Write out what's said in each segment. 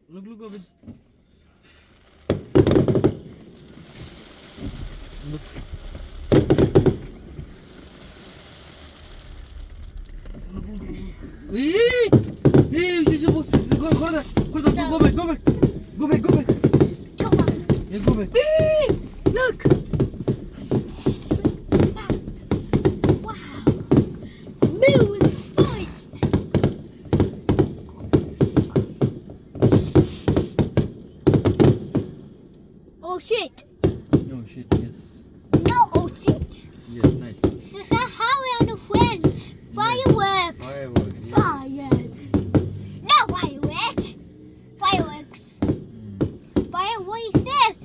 Look, Ovid. Look. Hey, she's supposed to go back. Go back. Come on. Yeah, go back. Look. Wow. Bill was spiked. Oh shit. No shit. Yes. No, oh shit. Yes. Nice. This is how we are the friends. Fireworks. Fireworks. Yeah. Fires. No fireworks. Fireworks. Fire, what is this?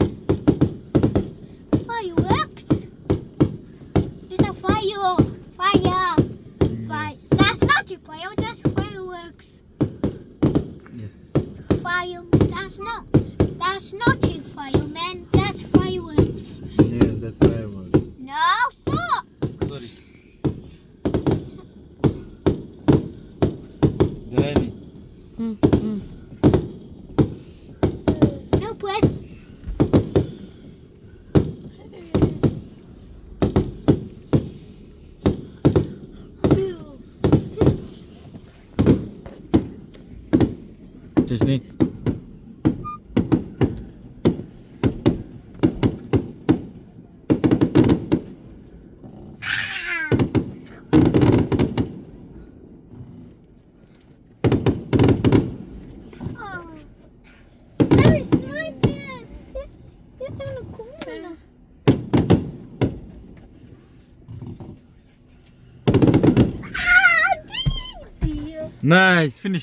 Fireworks. It's a fire. Fire. Fire. That's not a fire. That's fireworks. Yes. Fire. That's not a fireman. That's fireworks. Yes, that's fireworks. No, stop. Sorry. Granny. No, pues. Disney. That is my dad. It's on the corner. Ah, dear. Nice. Finish.